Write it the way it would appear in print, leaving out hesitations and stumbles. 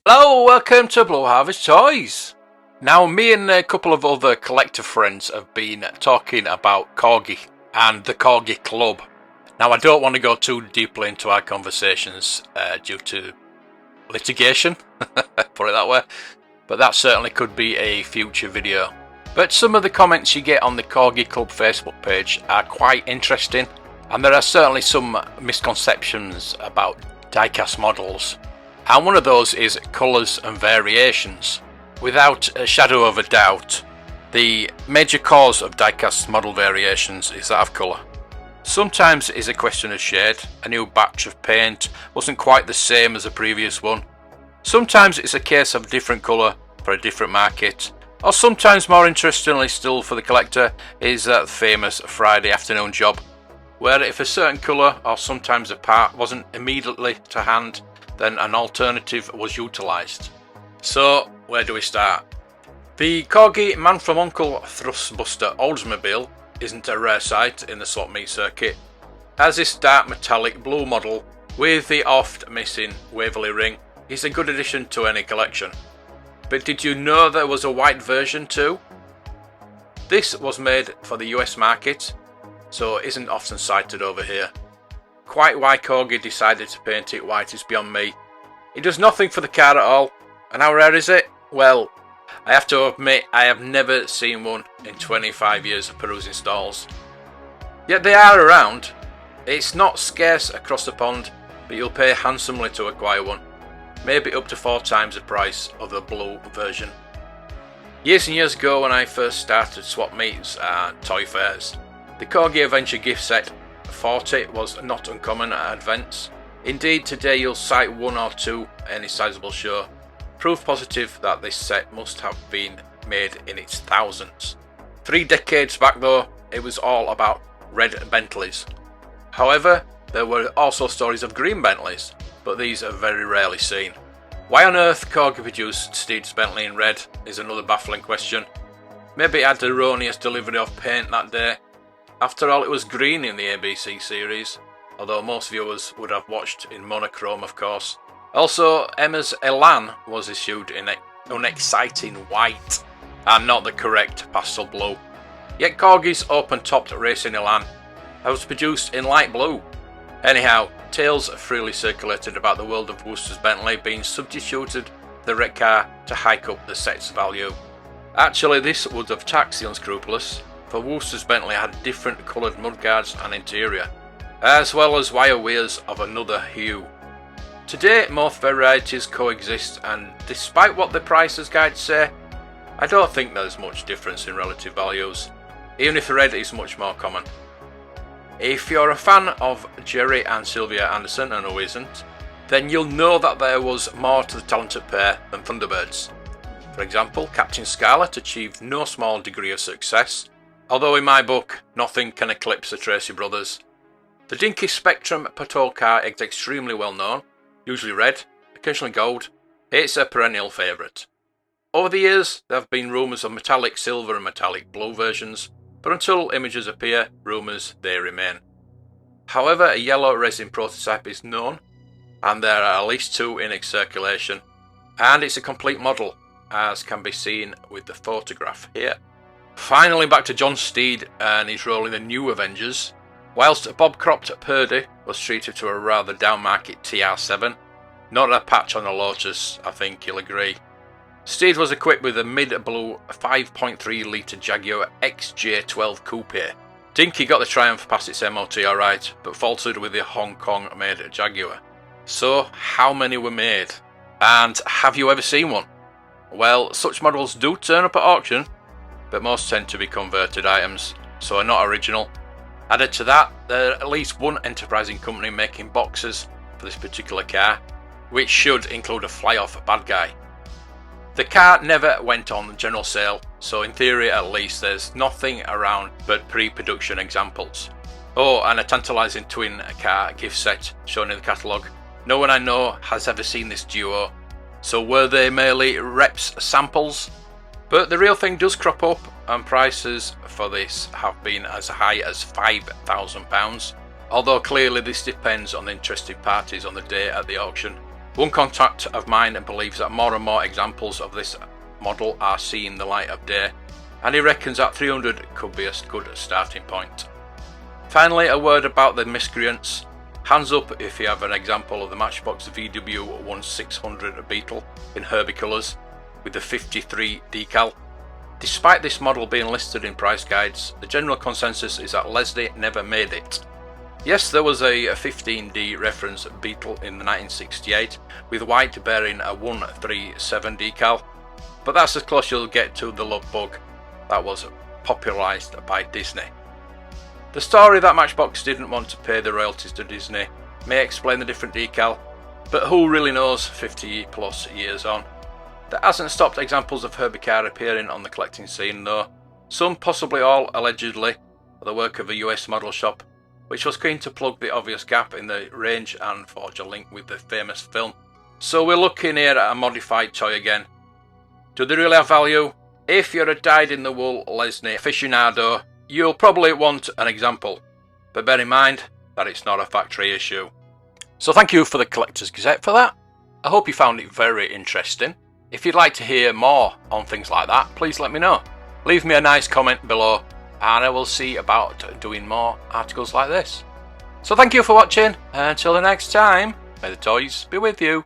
Hello, welcome to Blue Harvest Toys. Now, me and a couple of other collector friends have been talking about Corgi and the Corgi Club. Now, I don't want to go too deeply into our conversations due to litigation, put it that way, but that certainly could be a future video. But some of the comments you get on the Corgi Club Facebook page are quite interesting, and there are certainly some misconceptions about diecast models. And one of those is colours and variations. Without a shadow of a doubt, the major cause of diecast model variations is that of colour. Sometimes it is a question of shade. A new batch of paint wasn't quite the same as the previous one. Sometimes it's a case of a different colour for a different market. Or sometimes, more interestingly still for the collector, is that famous Friday afternoon job, where if a certain colour or sometimes a part wasn't immediately to hand, then an alternative was utilised. So, where do we start? The Corgi Man from Uncle Thrustbuster Oldsmobile isn't a rare sight in the swap meet circuit, as this dark metallic blue model with the oft missing Waverley ring is a good addition to any collection. But did you know there was a white version too? This was made for the US market, so it isn't often sighted over here. Quite why Corgi decided to paint it white is beyond me. It does nothing for the car at all. And how rare is it? Well, I have to admit I have never seen one in 25 years of perusing stalls. Yet they are around. It's not scarce across the pond, but you'll pay handsomely to acquire one. Maybe up to 4 times the price of the blue version. Years and years ago when I first started swap meets and toy fairs, the Corgi Adventure gift set 40 was not uncommon at events. Indeed, today you'll sight 1 or 2 any sizable show. Proof positive that this set must have been made in its thousands. 3 decades back though, it was all about red Bentleys. However, there were also stories of green Bentleys, but these are very rarely seen. Why on earth Corgi produced Steed's Bentley in red is another baffling question. Maybe it had erroneous delivery of paint that day. After all, it was green in the ABC series, although most viewers would have watched in monochrome of course. Also, Emma's Elan was issued in unexciting white, and not the correct pastel blue. Yet Corgi's open-topped racing Elan was produced in light blue. Anyhow, tales freely circulated about the world of Worcester's Bentley being substituted for the red car to hike up the set's value. Actually, this would have taxed the unscrupulous, for Worcester's Bentley had different coloured mudguards and interior, as well as wire wheels of another hue. Today, most varieties coexist, and despite what the prices guides say, I don't think there's much difference in relative values, even if red is much more common. If you're a fan of Jerry and Sylvia Anderson, and who isn't, then you'll know that there was more to the talented pair than Thunderbirds. For example, Captain Scarlet achieved no small degree of success, although in my book, nothing can eclipse the Tracy brothers. The Dinky Spectrum patrol car is extremely well known, usually red, occasionally gold. It's a perennial favourite. Over the years, there have been rumours of metallic silver and metallic blue versions, but until images appear, rumours they remain. However, a yellow resin prototype is known, and there are at least 2 in its circulation, and it's a complete model, as can be seen with the photograph here. Finally back to John Steed and his role in the new Avengers. Whilst Bob Cropped Purdy was treated to a rather down-market TR7, not a patch on the Lotus, I think you'll agree. Steed was equipped with a mid-blue 5.3 litre Jaguar XJ12 Coupe. Dinky got the Triumph past its MOT alright, but faltered with the Hong Kong-made Jaguar. So, how many were made? And have you ever seen one? Well, such models do turn up at auction, but most tend to be converted items, so are not original. Added to that, there are at least one enterprising company making boxes for this particular car, which should include a fly-off bad guy. The car never went on general sale, so in theory at least there's nothing around but pre-production examples. Oh, and a tantalising twin car gift set shown in the catalogue. No one I know has ever seen this duo, so were they merely reps samples? But the real thing does crop up, and prices for this have been as high as £5,000, although clearly this depends on the interested parties on the day at the auction. One contact of mine believes that more and more examples of this model are seeing the light of day, and he reckons that 300 could be a good starting point. Finally, a word about the miscreants. Hands up if you have an example of the Matchbox VW1600 Beetle in Herbie colours with the 53 decal. Despite this model being listed in price guides, the general consensus is that Leslie never made it. Yes, there was a 15D reference Beetle in 1968 with white bearing a 137 decal, but that's as close you'll get to the love bug that was popularised by Disney. The story that Matchbox didn't want to pay the royalties to Disney may explain the different decal, but who really knows 50 plus years on. That hasn't stopped examples of Herbie car appearing on the collecting scene though, some possibly all allegedly the work of a US model shop which was keen to plug the obvious gap in the range and forge a link with the famous film. So we're looking here at a modified toy again. Do they really have value? If you're a dyed-in-the-wool Leslie aficionado, you'll probably want an example, but bear in mind that it's not a factory issue. So thank you for the Collector's Gazette for that. I hope you found it very interesting. If you'd like to hear more on things like that, please let me know. Leave me a nice comment below and I will see about doing more articles like this. So thank you for watching, and until the next time, may the toys be with you.